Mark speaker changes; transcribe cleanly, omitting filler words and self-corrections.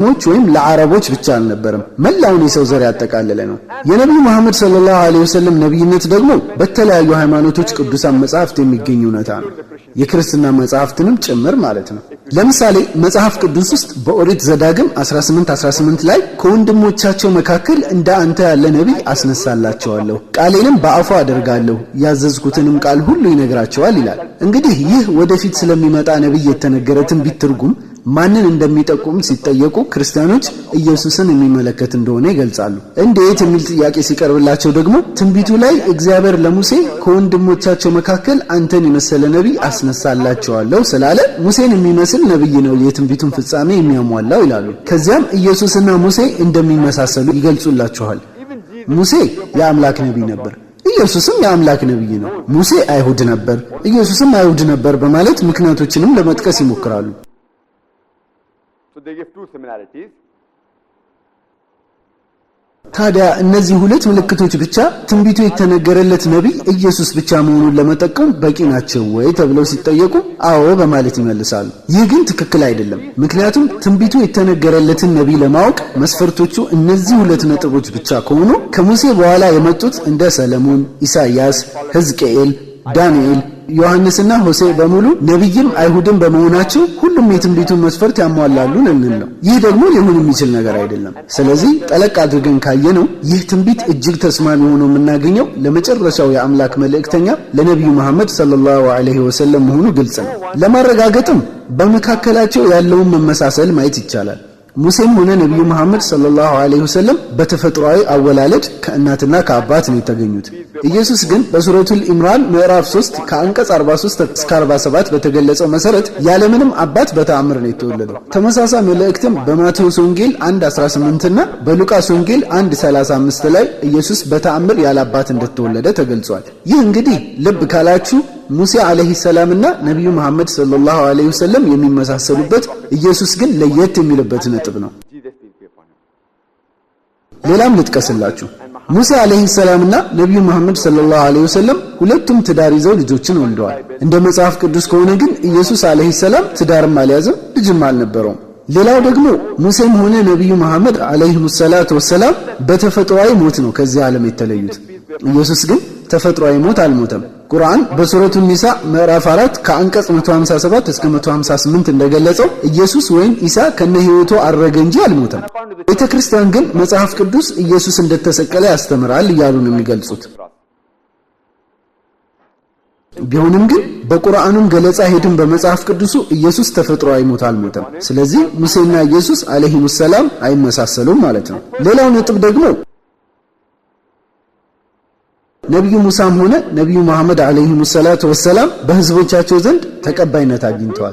Speaker 1: ሞች ወይም ለአረቦች ብቻ አልነበረም መላውን የሰው ዘር ያጠቃለለ ነው። የነብዩ መሐመድ ሰለላሁ ዐለይሂ ወሰለም ነብይነት ደግሞ በተለያዩ ሃይማኖቶች ቅዱሳን መጻሕፍት የሚገኝ እውነታ ነው። የክርስትና መጻሕፍትንም ጭምር ማለት ነው። ለምሳሌ መጽሐፍ ቅዱስ ውስጥ በኦሪት ዘዳግም 18:18 ላይ ከወንድሞቻቸው መካከል እንደ አንተ ያለ ነብይ አስነሳላቸዋለሁ፣ ቃሌንም በአፉ አደርጋለሁ፣ ያዘዝኩትንም ቃል ሁሉ ይነግራቸዋል ይላል። እንግዲህ ይህ ወደፊት ስለሚመጣ ነብይ የተነገረ ትንቢት ትርጉም ማንን እንደሚጠቁም ሲጠየቁ ክርስቲያኖች ኢየሱስን የሚመለከት እንደሆነ ይገልጻሉ። እንዴት የሚል ጥያቄ ሲቀርብላቸው ደግሞ ትንቢቱ ላይ እግዚአብሔር ለሙሴ ከወንድሞቻቸው መካከል አንተን የመሰለ ነብይ አስነሳላቸዋለሁ ስላለ ሙሴን የሚመስል ነብይ ነው የትንቢቱን ፍጻሜ የሚያሟላው ይላሉ። ከዚያም ኢየሱስና ሙሴ እንደሚመሳሰሉ ይገልጹላቸዋል። ሙሴ የአምላክ ነብይ ነበር፣ ኢየሱስም የአምላክ ነብይ ነው። ሙሴ አይሁድ ነበር፣ ኢየሱስም አይሁድ ነበር በማለት ምክንያቶችንም ለመጥቀስ ይሞክራሉ።
Speaker 2: So they give two similarities.
Speaker 1: ታዲያ እነዚህ ሁለት ምልክቶች ብቻ ትንቢቱ የተነገረለት ነብይ ኢየሱስ ብቻ መሆኑን ለመጠቆም በቂ ናቸው ወይ ተብለው ሲጠየቁ አዎ በማለት ይመልሳሉ። ይህ ግን ትክክል አይደለም። ምክንያቱም ትንቢቱ የተነገረለትን ነብይ ለማወቅ መስፈርቶቹ እነዚህ ሁለት ነጥቦች ብቻ ከሆኑ ከሙሴ በኋላ የመጡት እንደ ሰለሞን፣ ኢሳይያስ፣ ሕዝቅኤል፣ ዳንኤል፣ ዮሐንስና ሆሴ በሙሉ ነብይም አይሁድም በመሆናቸው ሁሉም የትንቢቱን መስፈርት ያሟላሉ እንል ነው። ይህ ደግሞ ሊሆን የሚችል ነገር አይደለም። ስለዚህ ጠለቅ አድርገን ካየነው ይህ ትንቢት እጅግ ተስማሚ ሆኖ የምናገኘው ለመጨረሻው የአምላክ መልእክተኛ ለነብዩ መሐመድ ሰለላሁ ዐለይሂ ወሰለም መሆኑ ግልጽ ነው። ለማረጋገጥም በመካከላቸው ያለውን መመሳሰል ማየት ይቻላል። ሙሴም ሆነ ነብዩ መሐመድ ሰለላሁ ዐለይሂ ወሰለም በተፈጥሯዊ አወላለድ ከእናትና ከአባት ነው የተገኙት። ኢየሱስ ግን በሱረቱል ኢምራን ምዕራፍ 3 ከአንቀጽ 43 እስከ 47 በተገለጸው መሰረት ያለምንም አባት በተአምር ነው የተወለደው። ተመሳሳይ መልእክትም በማቴዎስ ወንጌል 1:18 እና በሉቃስ ወንጌል 1:35 ላይ ኢየሱስ በተአምር ያለ አባት እንደተወለደ ተገልጿል። ይህ እንግዲህ ልብ ካላችሁ ሙሴ አለይሂ ሰላምና ነብዩ መሐመድ ሰለላሁ ዐለይሂ ወሰለም የሚመሳሰሉበት ኢየሱስ ግን ለየት የሚልበት ነጥብ ነው። ሌላም ልጥቀስላችሁ። ሙሴ አለይሂ ሰላምና ነብዩ መሐመድ ሰለላሁ ዐለይሂ ወሰለም ሁለቱም ትዳር ይዘው ልጆችን ወልደዋል። እንደ መጽሐፍ ቅዱስ ከሆነ ግን ኢየሱስ አለይሂ ሰላም ትዳርም አልያዘም፣ ልጅም አልነበረውም። ሌላው ደግሞ ሙሴም ሆነ ነብዩ መሐመድ አለይሂ ሰላቱ ወሰላም በተፈጥሯዊ ሞት ነው ከዚህ ዓለም የተለዩት። ኢየሱስ ግን ተፈጥሯዊ ሞት አልሞተም። ቁርአን በሱረቱ ኒሳ ምዕራፍ 4 ከአንቀጽ 157 እስከ 158 እንደገለጸው ኢየሱስ ወይም ኢሳ ከነ ህይወቱ አረገ እንጂ አልሞተም። ቤተክርስቲያን ግን መጽሐፍ ቅዱስ ኢየሱስ እንደተሰቀለ ያስተምራል እያሉ ነው የሚገልጹት። ቢሆንም ግን በቁርአኑም ገለጻ ሄድን በመጽሐፍ ቅዱሱ ኢየሱስ ተፈጥሯዊ ሞት አልሞተም። ስለዚህ ሙሴና ኢየሱስ አለይሂ ሰላም አይመሳሰሉም ማለት ነው። ሌላው ነጥብ ደግሞ ነብዩ ሙሳም ሆነ ነብዩ መሐመድ አለይሂ ሰላቱ ወሰላም በህዝቦቻቸው ዘንድ ተቀባይነት አግኝተዋል።